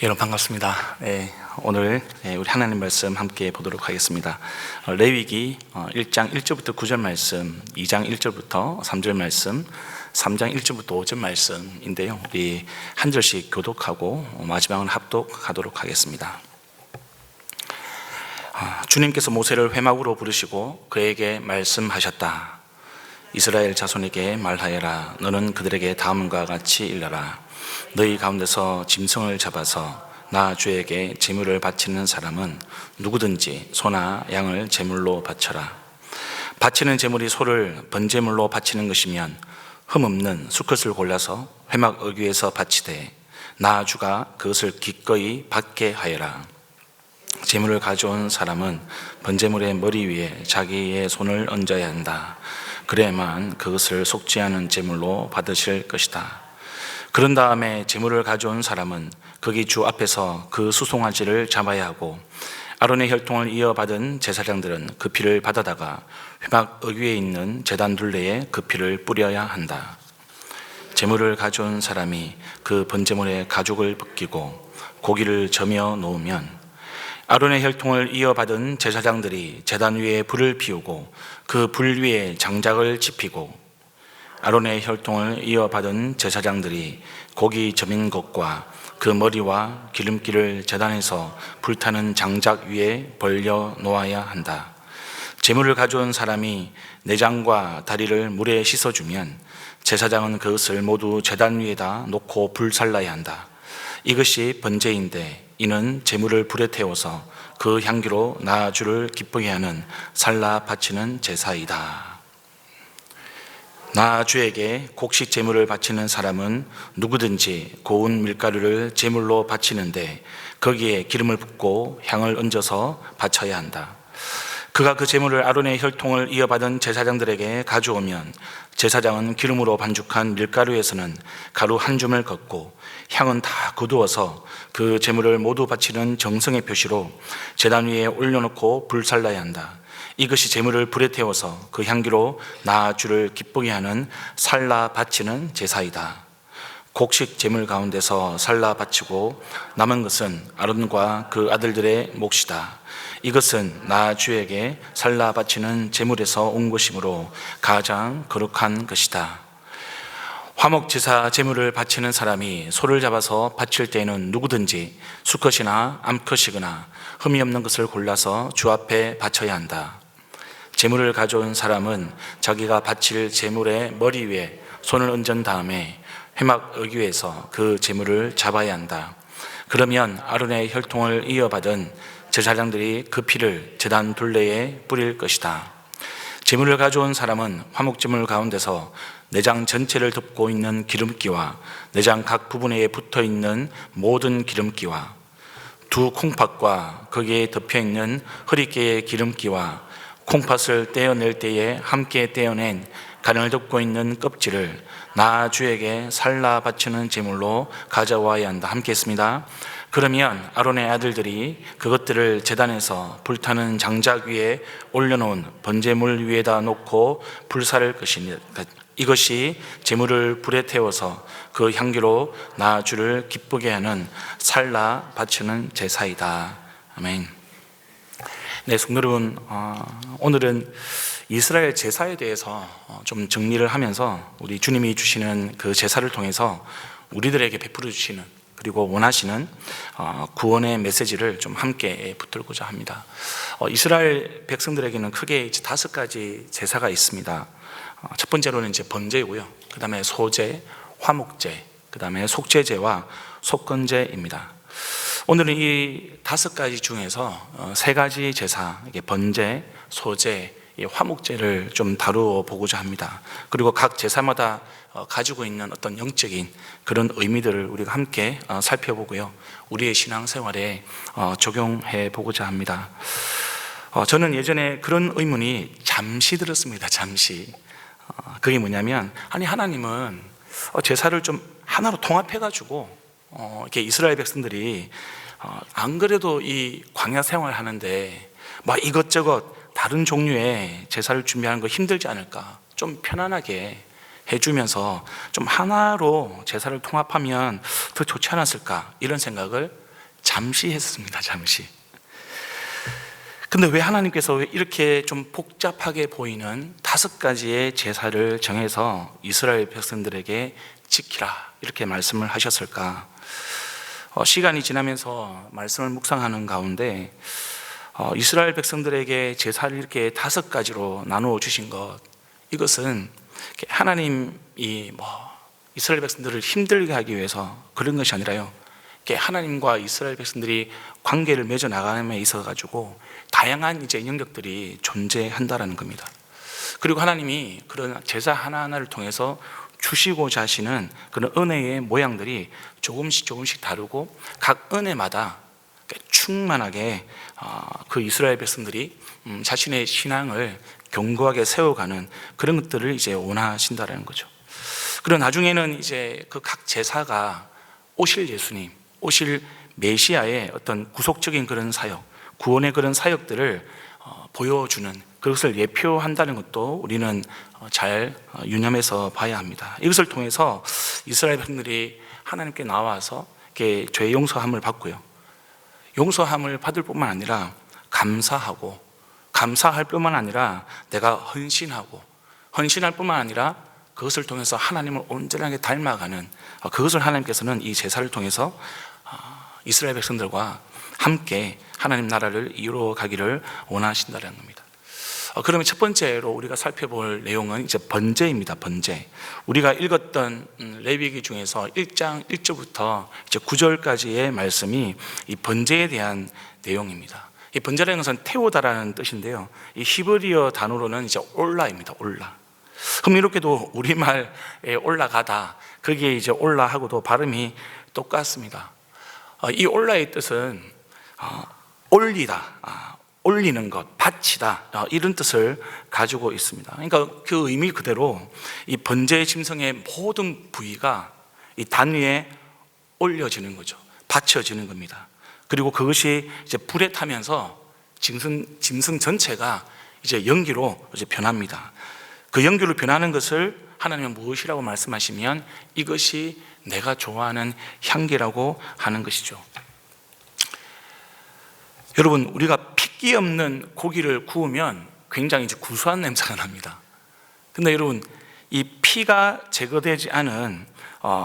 여러분 반갑습니다. 오늘 우리 하나님 말씀 함께 보도록 하겠습니다. 레위기 1장 1절부터 9절 말씀, 2장 1절부터 3절 말씀, 3장 1절부터 5절 말씀인데요. 우리 한 절씩 교독하고 마지막은 합독하도록 하겠습니다. 주님께서 모세를 회막으로 부르시고 그에게 말씀하셨다. 이스라엘 자손에게 말하여라. 너는 그들에게 다음과 같이 일러라. 너희 가운데서 짐승을 잡아서 나 주에게 제물을 바치는 사람은 누구든지 소나 양을 제물로 바쳐라. 바치는 제물이 소를 번제물로 바치는 것이면 흠없는 수컷을 골라서 회막 어귀에서 바치되 나 주가 그것을 기꺼이 받게 하여라. 제물을 가져온 사람은 번제물의 머리 위에 자기의 손을 얹어야 한다. 그래야만 그것을 속지 않은 제물로 받으실 것이다. 그런 다음에 제물을 가져온 사람은 거기 주 앞에서 그 수송아지를 잡아야 하고 아론의 혈통을 이어받은 제사장들은 그 피를 받아다가 회막 어귀에 있는 제단 둘레에 그 피를 뿌려야 한다. 제물을 가져온 사람이 그 번제물의 가죽을 벗기고 고기를 저며 놓으면 아론의 혈통을 이어받은 제사장들이 제단 위에 불을 피우고 그 불 위에 장작을 지피고 아론의 혈통을 이어받은 제사장들이 고기 저민 것과 그 머리와 기름기를 제단에서 불타는 장작 위에 벌려 놓아야 한다. 제물을 가져온 사람이 내장과 다리를 물에 씻어주면 제사장은 그것을 모두 제단 위에다 놓고 불살라야 한다. 이것이 번제인데 이는 제물을 불에 태워서 그 향기로 나 주를 기쁘게 하는 살라 바치는 제사이다. 나 주에게 곡식 제물을 바치는 사람은 누구든지 고운 밀가루를 제물로 바치는데 거기에 기름을 붓고 향을 얹어서 바쳐야 한다. 그가 그 제물을 아론의 혈통을 이어받은 제사장들에게 가져오면 제사장은 기름으로 반죽한 밀가루에서는 가루 한 줌을 걷고 향은 다 거두어서 그 제물을 모두 바치는 정성의 표시로 제단 위에 올려놓고 불살라야 한다. 이것이 제물을 불에 태워서 그 향기로 나 주를 기쁘게 하는 살라 바치는 제사이다. 곡식 제물 가운데서 살라 바치고 남은 것은 아론과 그 아들들의 몫이다. 이것은 나 주에게 살라 바치는 제물에서 온 것이므로 가장 거룩한 것이다. 화목제사 제물을 바치는 사람이 소를 잡아서 바칠 때에는 누구든지 수컷이나 암컷이거나 흠이 없는 것을 골라서 주 앞에 바쳐야 한다. 제물을 가져온 사람은 자기가 바칠 제물의 머리 위에 손을 얹은 다음에 회막 어귀에서 그 제물을 잡아야 한다. 그러면 아론의 혈통을 이어받은 제사장들이 그 피를 제단 둘레에 뿌릴 것이다. 제물을 가져온 사람은 화목제물 가운데서 내장 전체를 덮고 있는 기름기와 내장 각 부분에 붙어 있는 모든 기름기와 두 콩팥과 거기에 덮여 있는 허리깨의 기름기와 콩팥을 떼어낼 때에 함께 떼어낸 간을 덮고 있는 껍질을 나 주에게 살라 바치는 제물로 가져와야 한다. 함께 했습니다. 그러면 아론의 아들들이 그것들을 제단에서 불타는 장작 위에 올려놓은 번제물 위에다 놓고 불사를 것입니다. 이것이 제물을 불에 태워서 그 향기로 나 주를 기쁘게 하는 살라 바치는 제사이다. 아멘. 네, 성도 여러분, 오늘은 이스라엘 제사에 대해서 좀 정리를 하면서 우리 주님이 주시는 그 제사를 통해서 우리들에게 베풀어 주시는 그리고 원하시는 구원의 메시지를 좀 함께 붙들고자 합니다. 이스라엘 백성들에게는 크게 5가지 제사가 있습니다. 첫 번째로는 이제 번제고요. 그 다음에 소제, 화목제, 그 다음에 속죄제와 속건제입니다. 오늘은 이 5가지 중에서 3가지 제사, 번제, 소제, 화목제를 좀 다루어 보고자 합니다. 그리고 각 제사마다 가지고 있는 어떤 영적인 그런 의미들을 우리가 함께 살펴보고요. 우리의 신앙생활에 적용해 보고자 합니다. 저는 예전에 그런 의문이 잠시 들었습니다. 잠시. 그게 뭐냐면, 아니 하나님은 제사를 좀 하나로 통합해가지고 이렇게 이스라엘 백성들이 안 그래도 이 광야 생활 하는데 막 이것저것 다른 종류의 제사를 준비하는 거 힘들지 않을까? 좀 편안하게 해주면서 좀 하나로 제사를 통합하면 더 좋지 않았을까? 이런 생각을 잠시 했습니다. 잠시. 근데 왜 하나님께서 이렇게 좀 복잡하게 보이는 5가지의 제사를 정해서 이스라엘 백성들에게 지키라 이렇게 말씀을 하셨을까? 시간이 지나면서 말씀을 묵상하는 가운데 이스라엘 백성들에게 제사를 이렇게 5가지로 나누어 주신 것, 이것은 하나님이 이스라엘 백성들을 힘들게 하기 위해서 그런 것이 아니라요, 하나님과 이스라엘 백성들이 관계를 맺어 나감에 있어 가지고 다양한 이제 영역들이 존재한다라는 겁니다. 그리고 하나님이 그런 제사 하나하나를 통해서 주시고자 하시는 그런 은혜의 모양들이 조금씩 다르고 각 은혜마다 충만하게 그 이스라엘 백성들이 자신의 신앙을 견고하게 세워가는 그런 것들을 이제 원하신다라는 거죠. 그리고 나중에는 이제 그 각 제사가 오실 예수님, 오실 메시아의 어떤 구속적인 그런 사역, 구원의 그런 사역들을 보여주는, 그것을 예표한다는 것도 우리는 잘 유념해서 봐야 합니다. 이것을 통해서 이스라엘 백성들이 하나님께 나와서 이렇게 죄 용서함을 받고요, 용서함을 받을 뿐만 아니라 감사할 뿐만 아니라 내가 헌신할 뿐만 아니라 그것을 통해서 하나님을 온전하게 닮아가는, 그것을 하나님께서는 이 제사를 통해서 이스라엘 백성들과 함께 하나님 나라를 이루어 가기를 원하신다는 겁니다. 그러면 첫 번째로 우리가 살펴볼 내용은 이제 번제입니다. 번제. 우리가 읽었던 레위기 중에서 1장 1절부터 이제 9절까지의 말씀이 이 번제에 대한 내용입니다. 이 번제라는 것은 태우다라는 뜻인데요, 이 히브리어 단어로는 이제 올라입니다. 올라. 흥미롭게도 우리말에 올라가다, 거기에 이제 올라하고도 발음이 똑같습니다. 이 올라의 뜻은 올리다, 올리는 것, 바치다, 이런 뜻을 가지고 있습니다. 그러니까 그 의미 그대로 이 번제 짐승의 모든 부위가 이 단위에 올려지는 거죠. 바쳐지는 겁니다. 그리고 그것이 이제 불에 타면서 짐승 전체가 이제 연기로 이제 변합니다. 그 연기로 변하는 것을 하나님은 무엇이라고 말씀하시면 이것이 내가 좋아하는 향기라고 하는 것이죠. 여러분, 우리가 핏기 없는 고기를 구우면 굉장히 이제 구수한 냄새가 납니다. 근데 여러분, 이 피가 제거되지 않은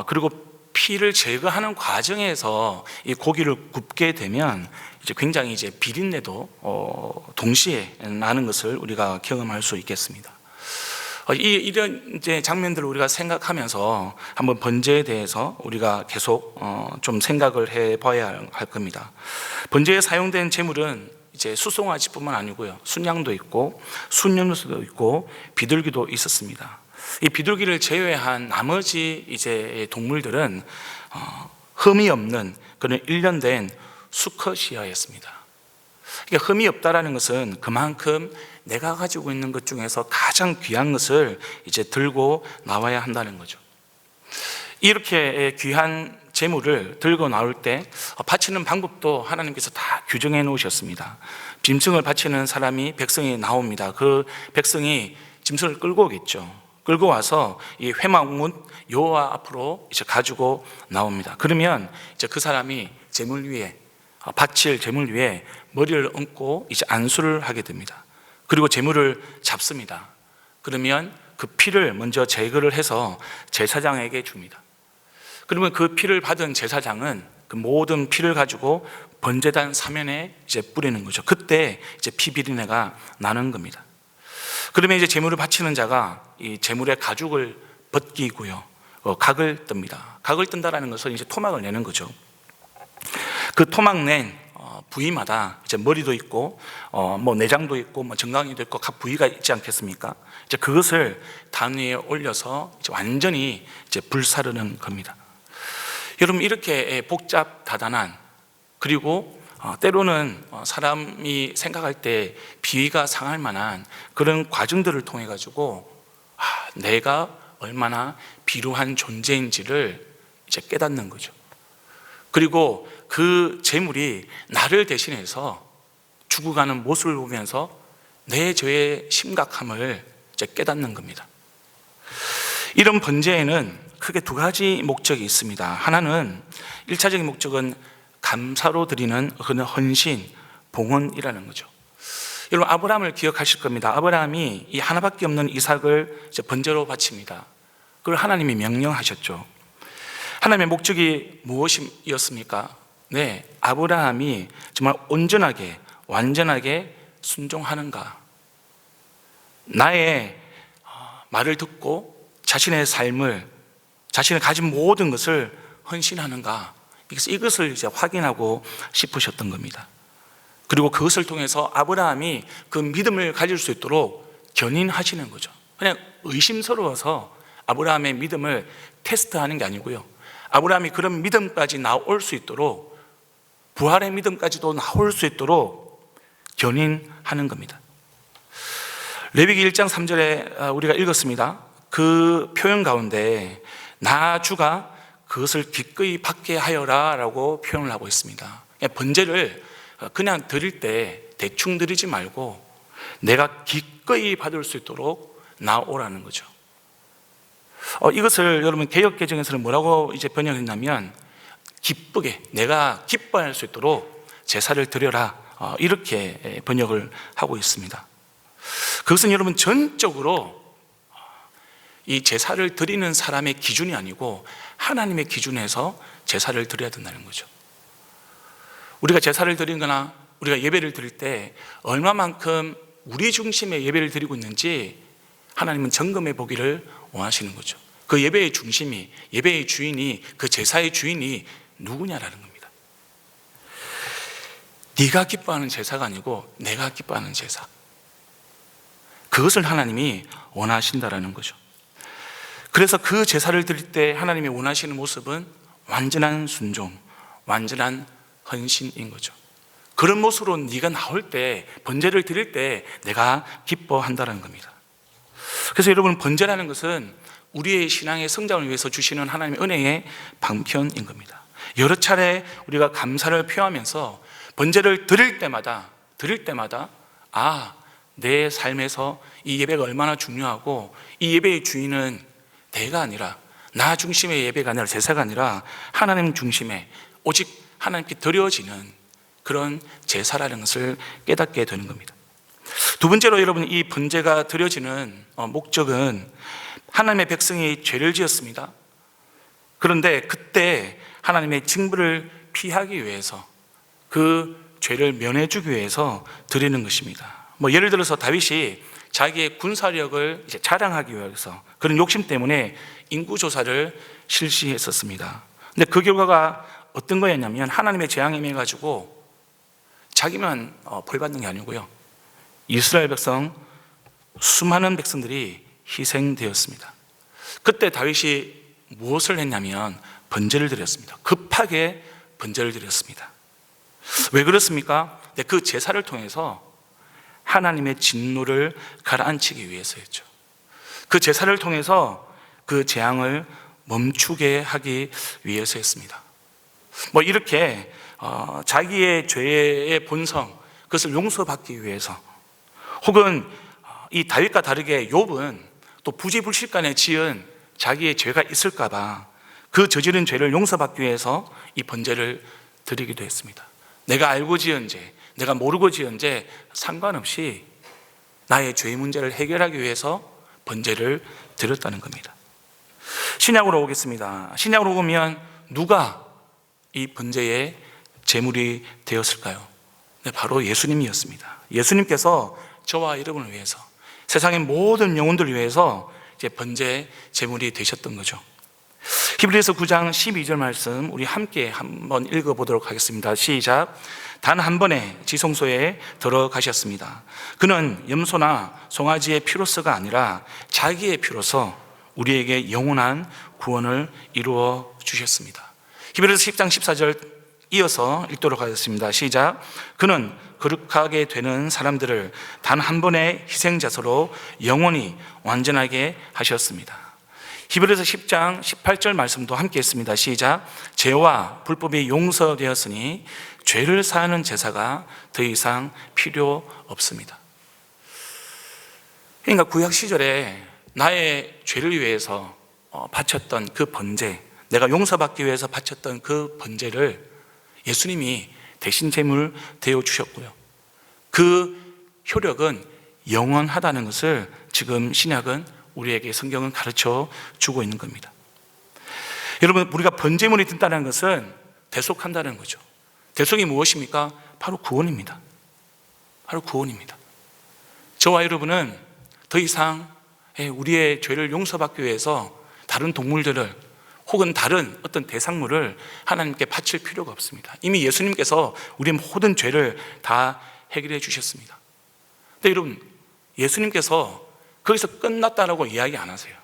그리고 피를 제거하는 과정에서 이 고기를 굽게 되면 이제 굉장히 이제 비린내도 동시에 나는 것을 우리가 경험할 수 있겠습니다. 이런 이제 장면들을 우리가 생각하면서 한번 번제에 대해서 우리가 계속 좀 생각을 해봐야 할 겁니다. 번제에 사용된 제물은 이제 수송아지뿐만 아니고요, 순양도 있고 순염소도 있고 비둘기도 있었습니다. 이 비둘기를 제외한 나머지 이제 동물들은 흠이 없는 그런 일련된 수컷이었습니다. 그러니까 흠이 없다라는 것은 그만큼 내가 가지고 있는 것 중에서 가장 귀한 것을 이제 들고 나와야 한다는 거죠. 이렇게 귀한 제물을 들고 나올 때 바치는 방법도 하나님께서 다 규정해 놓으셨습니다. 짐승을 바치는 사람이, 백성이 나옵니다. 그 백성이 짐승을 끌고 오겠죠. 끌고 와서 이 회막문 여호와 앞으로 이제 가지고 나옵니다. 그러면 이제 그 사람이 제물 위에, 바칠 제물 위에 머리를 얹고 이제 안수를 하게 됩니다. 그리고 제물을 잡습니다. 그러면 그 피를 먼저 제거를 해서 제사장에게 줍니다. 그러면 그 피를 받은 제사장은 그 모든 피를 가지고 번제단 사면에 이제 뿌리는 거죠. 그때 이제 피 비린내가 나는 겁니다. 그러면 이제 제물을 바치는 자가 이 제물의 가죽을 벗기고요, 각을 뜹니다. 각을 뜬다라는 것은 이제 토막을 내는 거죠. 그 토막 낸 부위마다 이제 머리도 있고 뭐 내장도 있고 뭐 정강이도 있고 각 부위가 있지 않겠습니까? 이제 그것을 단 위에 올려서 이제 완전히 이제 불사르는 겁니다. 여러분, 이렇게 복잡다단한, 그리고 때로는 사람이 생각할 때 비위가 상할 만한 그런 과정들을 통해 가지고 내가 얼마나 비루한 존재인지를 이제 깨닫는 거죠. 그리고 그 제물이 나를 대신해서 죽어가는 모습을 보면서 내 죄의 심각함을 이제 깨닫는 겁니다. 이런 번제에는 크게 2가지 목적이 있습니다. 하나는 1차적인 목적은 감사로 드리는 그런 헌신, 봉헌이라는 거죠. 여러분, 아브라함을 기억하실 겁니다. 아브라함이 이 하나밖에 없는 이삭을 이제 번제로 바칩니다. 그걸 하나님이 명령하셨죠. 하나님의 목적이 무엇이었습니까? 네, 아브라함이 정말 온전하게, 완전하게 순종하는가, 나의 말을 듣고 자신의 삶을, 자신의 가진 모든 것을 헌신하는가, 이것을 이제 확인하고 싶으셨던 겁니다. 그리고 그것을 통해서 아브라함이 그 믿음을 가질 수 있도록 견인하시는 거죠. 그냥 의심스러워서 아브라함의 믿음을 테스트하는 게 아니고요, 아브라함이 그런 믿음까지 나올 수 있도록, 부활의 믿음까지도 나올 수 있도록 견인하는 겁니다. 레위기 1장 3절에 우리가 읽었습니다. 그 표현 가운데 나 주가 그것을 기꺼이 받게 하여라 라고 표현을 하고 있습니다. 번제를 그냥 드릴 때 대충 드리지 말고 내가 기꺼이 받을 수 있도록 나오라는 거죠. 이것을 여러분 개역개정에서는 뭐라고 이제 번역했냐면, 기쁘게, 내가 기뻐할 수 있도록 제사를 드려라, 이렇게 번역을 하고 있습니다. 그것은 여러분 전적으로 이 제사를 드리는 사람의 기준이 아니고 하나님의 기준에서 제사를 드려야 된다는 거죠. 우리가 제사를 드리거나 우리가 예배를 드릴 때 얼마만큼 우리 중심의 예배를 드리고 있는지 하나님은 점검해 보기를 원하시는 거죠. 그 예배의 중심이, 예배의 주인이, 그 제사의 주인이 누구냐라는 겁니다. 네가 기뻐하는 제사가 아니고 내가 기뻐하는 제사, 그것을 하나님이 원하신다라는 거죠. 그래서 그 제사를 드릴 때 하나님이 원하시는 모습은 완전한 순종, 완전한 헌신인 거죠. 그런 모습으로 네가 나올 때, 번제를 드릴 때 내가 기뻐한다는 겁니다. 그래서 여러분, 번제라는 것은 우리의 신앙의 성장을 위해서 주시는 하나님의 은혜의 방편인 겁니다. 여러 차례 우리가 감사를 표하면서 번제를 드릴 때마다 내 삶에서 이 예배가 얼마나 중요하고, 이 예배의 주인은 내가 아니라, 나 중심의 예배가 아니라, 제사가 아니라 하나님 중심의, 오직 하나님께 드려지는 그런 제사라는 것을 깨닫게 되는 겁니다. 두 번째로 여러분, 이 번제가 드려지는 목적은 하나님의 백성이 죄를 지었습니다. 그런데 그때 하나님의 징벌을 피하기 위해서, 그 죄를 면해주기 위해서 드리는 것입니다. 예를 들어서 다윗이 자기의 군사력을 이제 자랑하기 위해서, 그런 욕심 때문에 인구조사를 실시했었습니다. 근데 그 결과가 어떤 거였냐면, 하나님의 재앙에 임해가지고 자기만 벌받는 게 아니고요, 이스라엘 백성, 수많은 백성들이 희생되었습니다. 그때 다윗이 무엇을 했냐면 번제를 드렸습니다. 급하게 번제를 드렸습니다. 왜 그렇습니까? 그 제사를 통해서 하나님의 진노를 가라앉히기 위해서였죠. 그 제사를 통해서 그 재앙을 멈추게 하기 위해서였습니다. 이렇게 자기의 죄의 본성, 그것을 용서받기 위해서, 혹은 이 다윗과 다르게 욥은 또 부지불식간에 지은 자기의 죄가 있을까 봐 그 저지른 죄를 용서받기 위해서 이 번제를 드리기도 했습니다. 내가 알고 지은 죄, 내가 모르고 지은 죄 상관없이 나의 죄의 문제를 해결하기 위해서 번제를 드렸다는 겁니다. 신약으로 오겠습니다. 신약으로 보면 누가 이 번제의 제물이 되었을까요? 네, 바로 예수님이었습니다. 예수님께서 저와 여러분을 위해서, 세상의 모든 영혼들을 위해서 이제 번제 제물이 되셨던 거죠. 히브리서 9장 12절 말씀 우리 함께 한번 읽어보도록 하겠습니다. 시작. 단 한 번에 지성소에 들어가셨습니다. 그는 염소나 송아지의 피로서가 아니라 자기의 피로서 우리에게 영원한 구원을 이루어 주셨습니다. 히브리서 10장 14절 이어서 읽도록 하겠습니다. 시작. 그는 거룩하게 되는 사람들을 단 한 번의 희생자소로 영원히 완전하게 하셨습니다. 히브리서 10장 18절 말씀도 함께 했습니다. 시작. 죄와 불법이 용서되었으니 죄를 사하는 제사가 더 이상 필요 없습니다. 그러니까 구약 시절에 나의 죄를 위해서 바쳤던 그 번제, 내가 용서받기 위해서 바쳤던 그 번제를 예수님이 대신 제물 되어 주셨고요. 그 효력은 영원하다는 것을 지금 신약은 우리에게 성경은 가르쳐 주고 있는 겁니다. 여러분, 우리가 번제물이 든다는 것은 대속한다는 거죠. 대속이 무엇입니까? 바로 구원입니다. 바로 구원입니다. 저와 여러분은 더 이상 우리의 죄를 용서받기 위해서 다른 동물들을 혹은 다른 어떤 대상물을 하나님께 바칠 필요가 없습니다. 이미 예수님께서 우리의 모든 죄를 다 해결해 주셨습니다. 근데 여러분, 예수님께서 거기서 끝났다라고 이야기 안 하세요.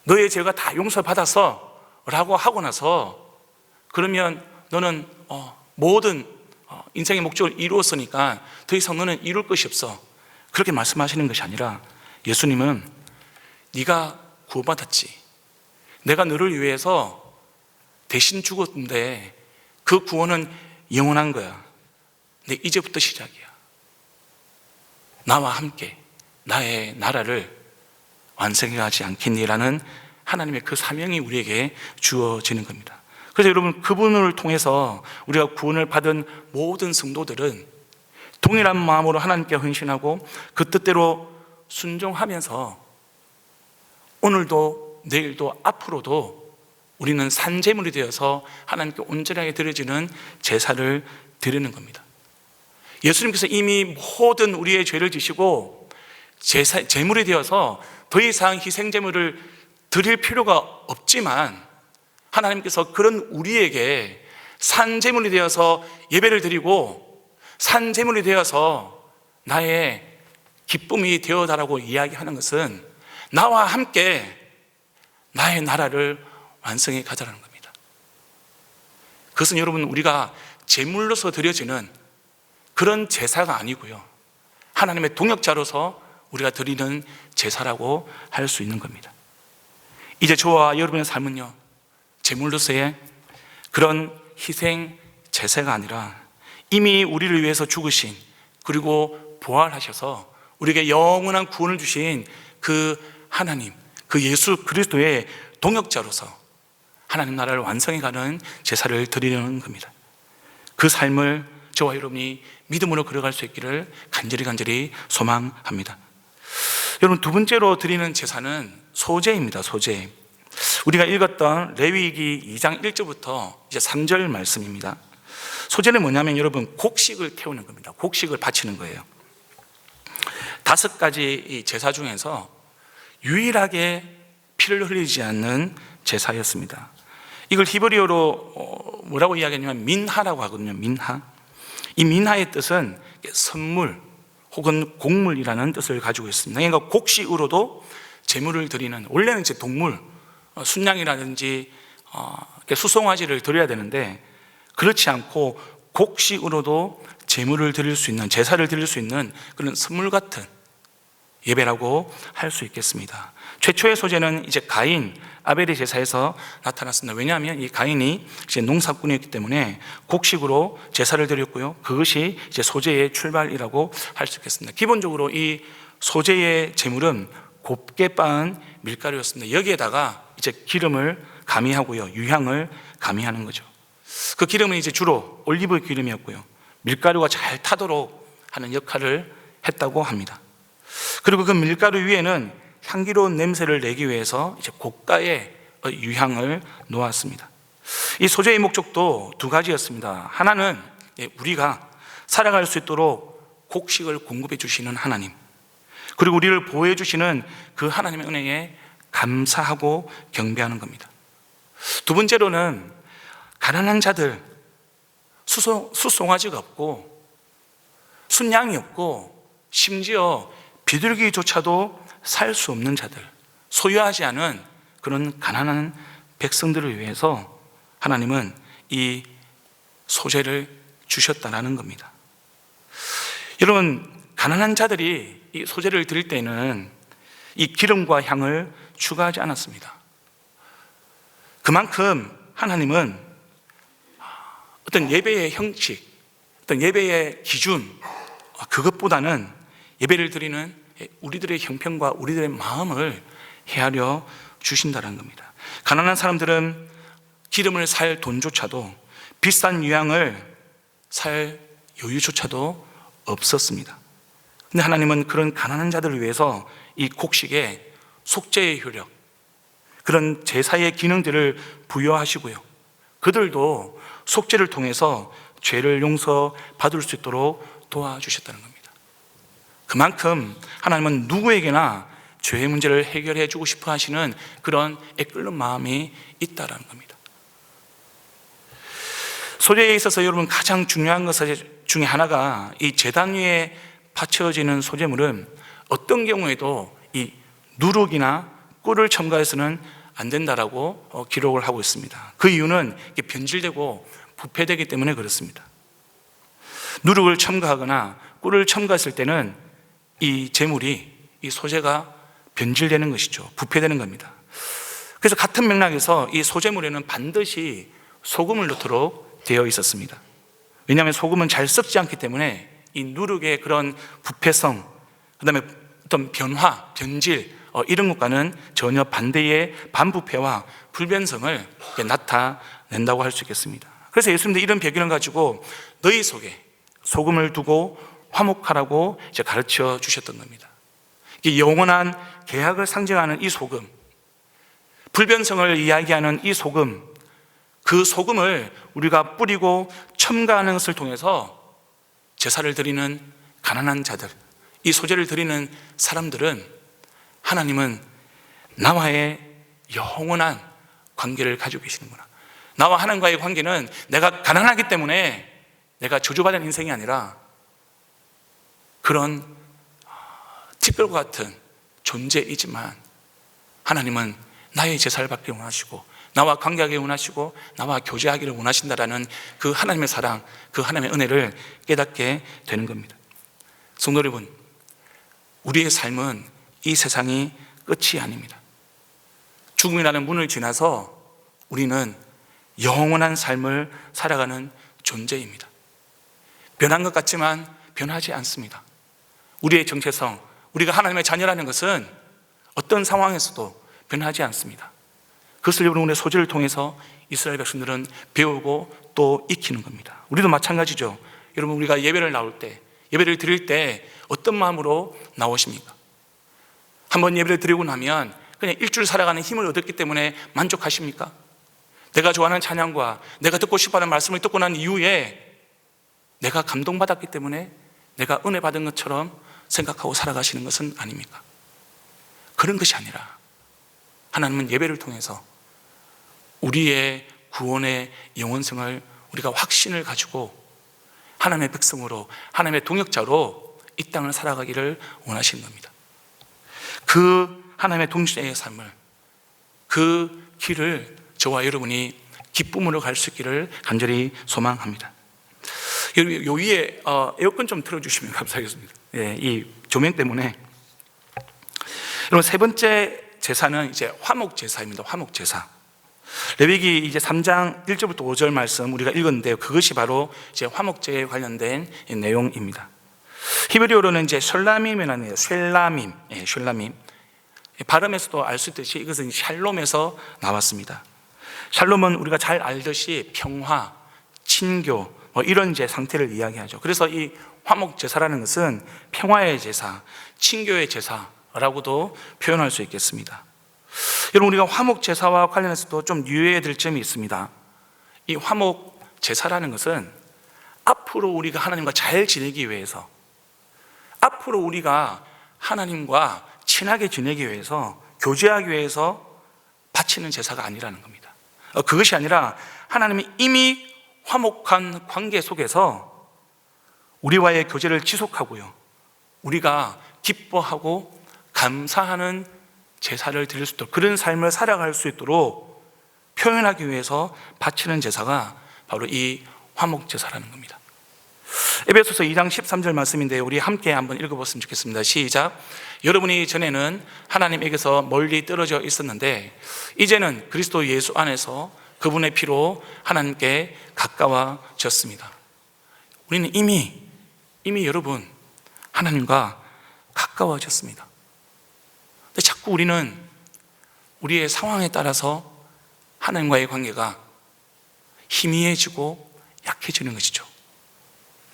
너의 죄가 다 용서받아서 라고 하고 나서 그러면 너는 모든 인생의 목적을 이루었으니까 더 이상 너는 이룰 것이 없어, 그렇게 말씀하시는 것이 아니라 예수님은 네가 구원받았지, 내가 너를 위해서 대신 죽었는데 그 구원은 영원한 거야. 근데 이제부터 시작이야. 나와 함께 나의 나라를 완성해 가지 않겠니라는 하나님의 그 사명이 우리에게 주어지는 겁니다. 그래서 여러분, 그분을 통해서 우리가 구원을 받은 모든 성도들은 동일한 마음으로 하나님께 헌신하고 그 뜻대로 순종하면서 오늘도 내일도 앞으로도 우리는 산제물이 되어서 하나님께 온전하게 드려지는 제사를 드리는 겁니다. 예수님께서 이미 모든 우리의 죄를 지시고 제물이 되어서 더 이상 희생제물을 드릴 필요가 없지만 하나님께서 그런 우리에게 산제물이 되어서 예배를 드리고 산제물이 되어서 나의 기쁨이 되어달라고 이야기하는 것은 나와 함께 나의 나라를 완성해 가자라는 겁니다. 그것은 여러분, 우리가 제물로서 드려지는 그런 제사가 아니고요, 하나님의 동역자로서 우리가 드리는 제사라고 할 수 있는 겁니다. 이제 저와 여러분의 삶은요, 제물로서의 그런 희생 제사가 아니라 이미 우리를 위해서 죽으신, 그리고 부활하셔서 우리에게 영원한 구원을 주신 그 하나님, 그 예수 그리스도의 동역자로서 하나님 나라를 완성해가는 제사를 드리는 겁니다. 그 삶을 저와 여러분이 믿음으로 걸어갈 수 있기를 간절히 소망합니다. 여러분, 두 번째로 드리는 제사는 소제입니다. 소제. 우리가 읽었던 레위기 2장 1절부터 이제 3절 말씀입니다. 소제는 뭐냐면 여러분, 곡식을 태우는 겁니다. 곡식을 바치는 거예요. 5가지 제사 중에서 유일하게 피를 흘리지 않는 제사였습니다. 이걸 히브리어로 뭐라고 이야기하냐면 민하라고 하거든요. 민하. 이 민하의 뜻은 선물 혹은 곡물이라는 뜻을 가지고 있습니다. 그러니까 곡식으로도 제물을 드리는, 원래는 이제 동물, 순양이라든지 수송아지를 드려야 되는데 그렇지 않고 곡식으로도 제물을 드릴 수 있는, 제사를 드릴 수 있는 그런 선물 같은 예배라고 할 수 있겠습니다. 최초의 소제는 이제 가인, 아벨의 제사에서 나타났습니다. 왜냐하면 이 가인이 이제 농사꾼이었기 때문에 곡식으로 제사를 드렸고요, 그것이 이제 소제의 출발이라고 할 수 있겠습니다. 기본적으로 이 소제의 제물은 곱게 빻은 밀가루였습니다. 여기에다가 이제 기름을 가미하고요, 유향을 가미하는 거죠. 그 기름은 이제 주로 올리브 기름이었고요, 밀가루가 잘 타도록 하는 역할을 했다고 합니다. 그리고 그 밀가루 위에는 향기로운 냄새를 내기 위해서 이제 고가의 유향을 놓았습니다. 이 소제의 목적도 2가지였습니다. 하나는 우리가 살아갈 수 있도록 곡식을 공급해 주시는 하나님, 그리고 우리를 보호해 주시는 그 하나님의 은혜에 감사하고 경배하는 겁니다. 두 번째로는 가난한 자들, 수송아지가 없고 순양이 없고 심지어 비둘기조차도 살 수 없는 자들, 소유하지 않은 그런 가난한 백성들을 위해서 하나님은 이 소제를 주셨다는 겁니다. 여러분, 가난한 자들이 이 소제를 드릴 때는 이 기름과 향을 추가하지 않았습니다. 그만큼 하나님은 어떤 예배의 형식, 어떤 예배의 기준, 그것보다는 예배를 드리는 우리들의 형편과 우리들의 마음을 헤아려 주신다는 겁니다. 가난한 사람들은 기름을 살 돈조차도 비싼 유향을 살 여유조차도 없었습니다. 근데 하나님은 그런 가난한 자들을 위해서 이 곡식에 속죄의 효력, 그런 제사의 기능들을 부여하시고요, 그들도 속죄를 통해서 죄를 용서받을 수 있도록 도와주셨다는 겁니다. 그만큼 하나님은 누구에게나 죄의 문제를 해결해 주고 싶어 하시는 그런 애끓는 마음이 있다는 겁니다. 소재에 있어서 여러분 가장 중요한 것 중에 하나가 이 제단 위에 바쳐지는 소재물은 어떤 경우에도 이 누룩이나 꿀을 첨가해서는 안 된다라고 기록을 하고 있습니다. 그 이유는 이게 변질되고 부패되기 때문에 그렇습니다. 누룩을 첨가하거나 꿀을 첨가했을 때는 이 제물이, 이 소재가 변질되는 것이죠. 부패되는 겁니다. 그래서 같은 맥락에서 이 소재물에는 반드시 소금을 넣도록 되어 있었습니다. 왜냐하면 소금은 잘 썩지 않기 때문에 이 누룩의 그런 부패성, 그 다음에 어떤 변화, 변질, 이런 것과는 전혀 반대의 반부패와 불변성을 나타낸다고 할 수 있겠습니다. 그래서 예수님도 이런 배경을 가지고 너희 속에 소금을 두고 화목하라고 이제 가르쳐 주셨던 겁니다. 이 영원한 계약을 상징하는 이 소금, 불변성을 이야기하는 이 소금, 그 소금을 우리가 뿌리고 첨가하는 것을 통해서 제사를 드리는 가난한 자들, 이 소재를 드리는 사람들은 하나님은 나와의 영원한 관계를 가지고 계시는구나, 나와 하나님과의 관계는 내가 가난하기 때문에 내가 저주받은 인생이 아니라 그런 티끌과 같은 존재이지만 하나님은 나의 제사를 받기를 원하시고 나와 관계하기를 원하시고 나와 교제하기를 원하신다라는 그 하나님의 사랑, 그 하나님의 은혜를 깨닫게 되는 겁니다. 성도 여러분, 우리의 삶은 이 세상이 끝이 아닙니다. 죽음이라는 문을 지나서 우리는 영원한 삶을 살아가는 존재입니다. 변한 것 같지만 변하지 않습니다. 우리의 정체성, 우리가 하나님의 자녀라는 것은 어떤 상황에서도 변하지 않습니다. 그것을 여러분 오늘 소재를 통해서 이스라엘 백성들은 배우고 또 익히는 겁니다. 우리도 마찬가지죠. 여러분, 우리가 예배를 나올 때, 예배를 드릴 때 어떤 마음으로 나오십니까? 한번 예배를 드리고 나면 그냥 일주일 살아가는 힘을 얻었기 때문에 만족하십니까? 내가 좋아하는 찬양과 내가 듣고 싶어하는 말씀을 듣고 난 이후에 내가 감동받았기 때문에 내가 은혜 받은 것처럼 생각하고 살아가시는 것은 아닙니까? 그런 것이 아니라 하나님은 예배를 통해서 우리의 구원의 영원성을 우리가 확신을 가지고 하나님의 백성으로, 하나님의 동역자로 이 땅을 살아가기를 원하시는 겁니다. 그 하나님의 동역자의 삶을, 그 길을 저와 여러분이 기쁨으로 갈 수 있기를 간절히 소망합니다. 요 위에 에어컨 좀 틀어주시면 감사하겠습니다. 예, 이 조명 때문에. 여러분, 세 번째 제사는 이제 화목 제사입니다. 화목 제사. 레위기 이제 3장 1절부터 5절 말씀 우리가 읽었는데요, 그것이 바로 이제 화목제에 관련된 내용입니다. 히브리어로는 이제 셜라밈이라는 쉘라밈, 쉘라밈. 발음에서도 알 수 있듯이 이것은 샬롬에서 나왔습니다. 샬롬은 우리가 잘 알듯이 평화, 친교, 이런 이제 상태를 이야기하죠. 그래서 이 화목 제사라는 것은 평화의 제사, 친교의 제사라고도 표현할 수 있겠습니다. 여러분, 우리가 화목 제사와 관련해서도 좀 유의해야 될 점이 있습니다. 이 화목 제사라는 것은 앞으로 우리가 하나님과 잘 지내기 위해서, 앞으로 우리가 하나님과 친하게 지내기 위해서, 교제하기 위해서 바치는 제사가 아니라는 겁니다. 그것이 아니라 하나님이 이미 화목한 관계 속에서 우리와의 교제를 지속하고요, 우리가 기뻐하고 감사하는 제사를 드릴 수 있도록, 그런 삶을 살아갈 수 있도록 표현하기 위해서 바치는 제사가 바로 이 화목 제사라는 겁니다. 에베소서 2장 13절 말씀인데 우리 함께 한번 읽어봤으면 좋겠습니다. 시작. 여러분이 전에는 하나님에게서 멀리 떨어져 있었는데 이제는 그리스도 예수 안에서 그분의 피로 하나님께 가까워졌습니다. 우리는 이미 여러분 하나님과 가까워졌습니다. 근데 자꾸 우리는 우리의 상황에 따라서 하나님과의 관계가 희미해지고 약해지는 것이죠.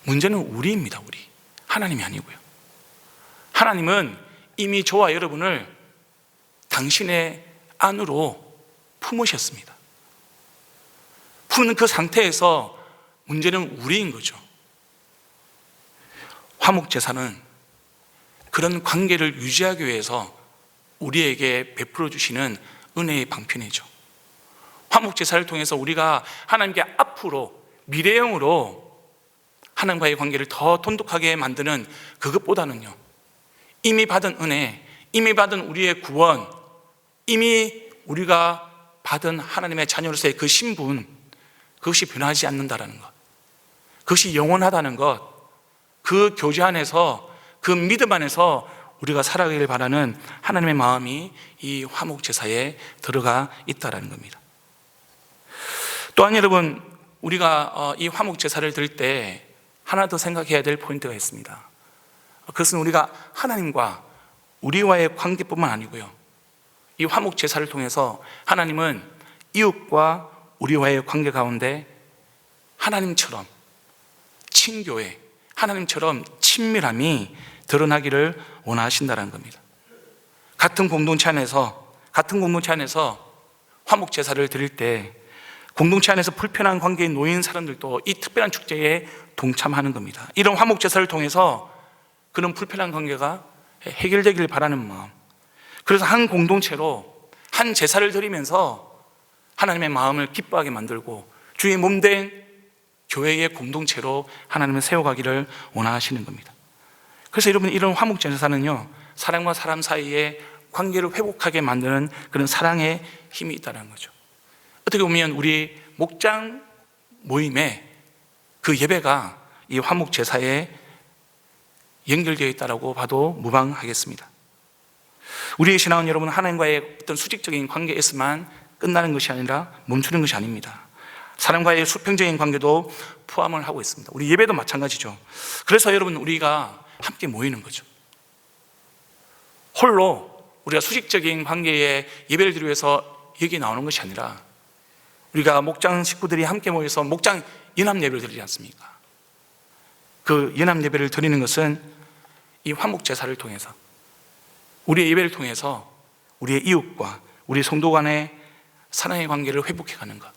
문제는 우리입니다. 우리. 하나님이 아니고요. 하나님은 이미 저와 여러분을 당신의 안으로 품으셨습니다. 품는 그 상태에서 문제는 우리인 거죠. 화목제사는 그런 관계를 유지하기 위해서 우리에게 베풀어 주시는 은혜의 방편이죠. 화목제사를 통해서 우리가 하나님께 앞으로 미래형으로 하나님과의 관계를 더 돈독하게 만드는 그것보다는요, 이미 받은 은혜, 이미 받은 우리의 구원, 이미 우리가 받은 하나님의 자녀로서의 그 신분, 그것이 변하지 않는다는 것, 그것이 영원하다는 것, 그 교제 안에서, 그 믿음 안에서 우리가 살아가길 바라는 하나님의 마음이 이 화목제사에 들어가 있다는 겁니다. 또한 여러분, 우리가 이 화목제사를 드릴 때 하나 더 생각해야 될 포인트가 있습니다. 그것은 우리가 하나님과 우리와의 관계뿐만 아니고요, 이 화목제사를 통해서 하나님은 이웃과 우리와의 관계 가운데 하나님처럼 친교회, 하나님처럼 친밀함이 드러나기를 원하신다는 겁니다. 같은 공동체 안에서 화목제사를 드릴 때 공동체 안에서 불편한 관계에 놓인 사람들도 이 특별한 축제에 동참하는 겁니다. 이런 화목제사를 통해서 그런 불편한 관계가 해결되길 바라는 마음, 그래서 한 공동체로 한 제사를 드리면서 하나님의 마음을 기뻐하게 만들고 주의 몸된 교회의 공동체로 하나님을 세워가기를 원하시는 겁니다. 그래서 여러분, 이런 화목제사는요, 사람과 사람 사이의 관계를 회복하게 만드는 그런 사랑의 힘이 있다는 거죠. 어떻게 보면 우리 목장 모임의 그 예배가 이 화목제사에 연결되어 있다고 봐도 무방하겠습니다. 우리의 신앙은 여러분, 하나님과의 어떤 수직적인 관계에서만 끝나는 것이 아니라 멈추는 것이 아닙니다. 사람과의 수평적인 관계도 포함을 하고 있습니다. 우리 예배도 마찬가지죠. 그래서 여러분, 우리가 함께 모이는 거죠. 홀로 우리가 수직적인 관계에 예배를 드리기 위해서 여기 나오는 것이 아니라 우리가 목장 식구들이 함께 모여서 목장 연합 예배를 드리지 않습니까? 그 연합 예배를 드리는 것은 이 화목제사를 통해서, 우리의 예배를 통해서 우리의 이웃과 우리 성도 간의 사랑의 관계를 회복해가는 것,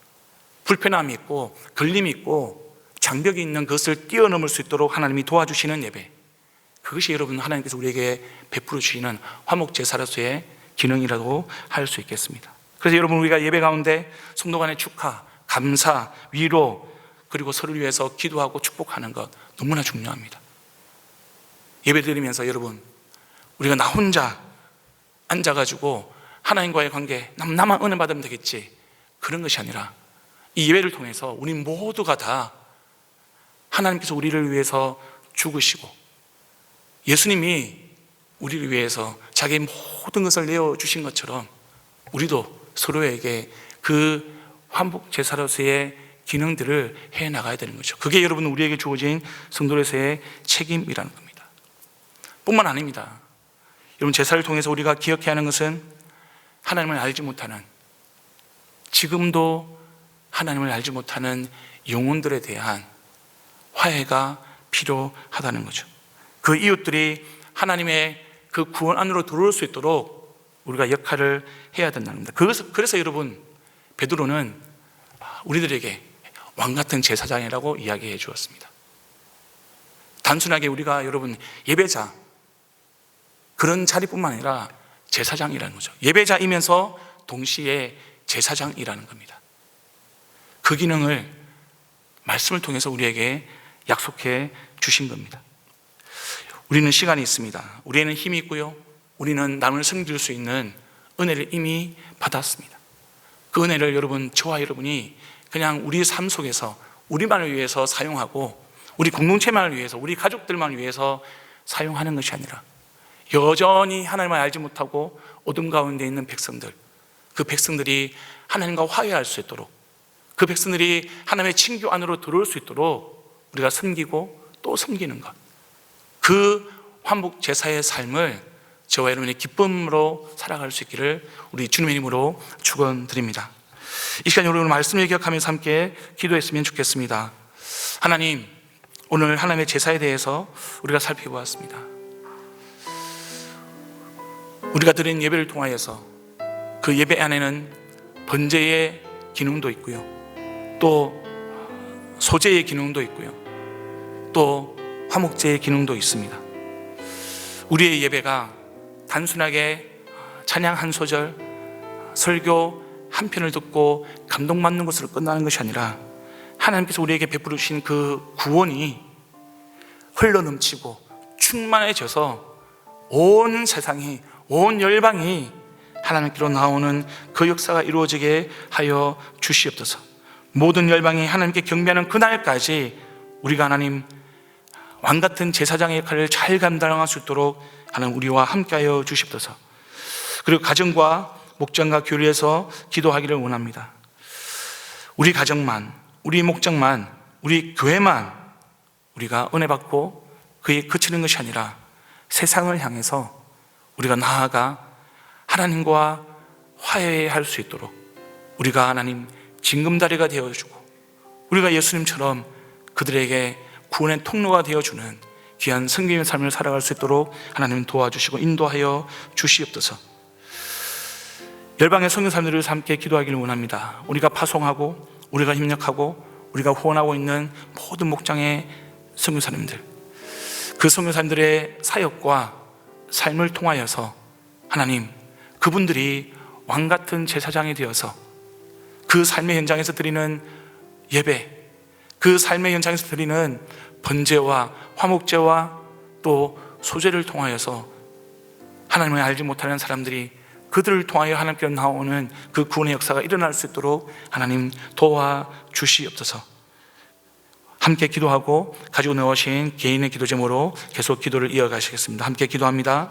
불편함이 있고 걸림이 있고 장벽이 있는 것을 뛰어넘을 수 있도록 하나님이 도와주시는 예배, 그것이 여러분 하나님께서 우리에게 베풀어 주시는 화목제사로서의 기능이라고 할 수 있겠습니다. 그래서 여러분, 우리가 예배 가운데 성도 간의 축하, 감사, 위로, 그리고 서로를 위해서 기도하고 축복하는 것 너무나 중요합니다. 예배 드리면서 여러분, 우리가 나 혼자 앉아가지고 하나님과의 관계, 나만 은혜 받으면 되겠지, 그런 것이 아니라 이 예배를 통해서 우리 모두가 다 하나님께서 우리를 위해서 죽으시고 예수님이 우리를 위해서 자기의 모든 것을 내어주신 것처럼 우리도 서로에게 그 화목제사로서의 기능들을 해나가야 되는 거죠. 그게 여러분, 우리에게 주어진 성도로서의 책임이라는 겁니다. 뿐만 아닙니다. 여러분, 제사를 통해서 우리가 기억해야 하는 것은 하나님을 알지 못하는, 지금도 하나님을 알지 못하는 영혼들에 대한 화해가 필요하다는 거죠. 그 이웃들이 하나님의 그 구원 안으로 들어올 수 있도록 우리가 역할을 해야 된다는 겁니다. 그래서 여러분, 베드로는 우리들에게 왕같은 제사장이라고 이야기해 주었습니다. 단순하게 우리가 여러분 예배자, 그런 자리뿐만 아니라 제사장이라는 거죠. 예배자이면서 동시에 제사장이라는 겁니다. 그 기능을 말씀을 통해서 우리에게 약속해 주신 겁니다. 우리는 시간이 있습니다. 우리에는 힘이 있고요, 우리는 남을 섬길 수 있는 은혜를 이미 받았습니다. 그 은혜를 여러분, 저와 여러분이 그냥 우리 삶 속에서 우리만을 위해서 사용하고 우리 공동체만을 위해서, 우리 가족들만 위해서 사용하는 것이 아니라 여전히 하나님을 알지 못하고 어둠 가운데 있는 백성들, 그 백성들이 하나님과 화해할 수 있도록, 그 백성들이 하나님의 친교 안으로 들어올 수 있도록 우리가 섬기고 또 섬기는 것, 그 화목제사의 삶을 저와 여러분이 기쁨으로 살아갈 수 있기를 우리 주님의 이름으로 축원드립니다. 이 시간 여러분 말씀을 기억하면서 함께 기도했으면 좋겠습니다. 하나님, 오늘 하나님의 제사에 대해서 우리가 살펴보았습니다. 우리가 드린 예배를 통하여서 그 예배 안에는 번제의 기능도 있고요, 또 소제의 기능도 있고요, 또 화목제의 기능도 있습니다. 우리의 예배가 단순하게 찬양 한 소절, 설교 한 편을 듣고 감동받는 것으로 끝나는 것이 아니라 하나님께서 우리에게 베풀으신 그 구원이 흘러넘치고 충만해져서 온 세상이, 온 열방이 하나님께로 나오는 그 역사가 이루어지게 하여 주시옵소서. 모든 열방이 하나님께 경배하는 그날까지 우리가 하나님 왕같은 제사장의 역할을 잘 감당할 수 있도록 하나님 우리와 함께하여 주시옵소서. 그리고 가정과 목장과 교회에서 기도하기를 원합니다. 우리 가정만, 우리 목장만, 우리 교회만 우리가 은혜 받고 그에 그치는 것이 아니라 세상을 향해서 우리가 나아가 하나님과 화해할 수 있도록 우리가 하나님 징검다리가 되어주고 우리가 예수님처럼 그들에게 구원의 통로가 되어주는 귀한 성경의 삶을 살아갈 수 있도록 하나님 도와주시고 인도하여 주시옵소서. 열방의 선교사님들을 위해서 함께 기도하기를 원합니다. 우리가 파송하고 우리가 협력하고 우리가 후원하고 있는 모든 목장의 선교사님들, 그 선교사님들의 사역과 삶을 통하여서 하나님 그분들이 왕같은 제사장이 되어서 그 삶의 현장에서 드리는 예배, 그 삶의 현장에서 드리는 번제와 화목제와 또 소제를 통하여서 하나님을 알지 못하는 사람들이 그들을 통하여 하나님께로 나오는 그 구원의 역사가 일어날 수 있도록 하나님 도와주시옵소서. 함께 기도하고 가지고 나오신 개인의 기도 제목으로 계속 기도를 이어가시겠습니다. 함께 기도합니다.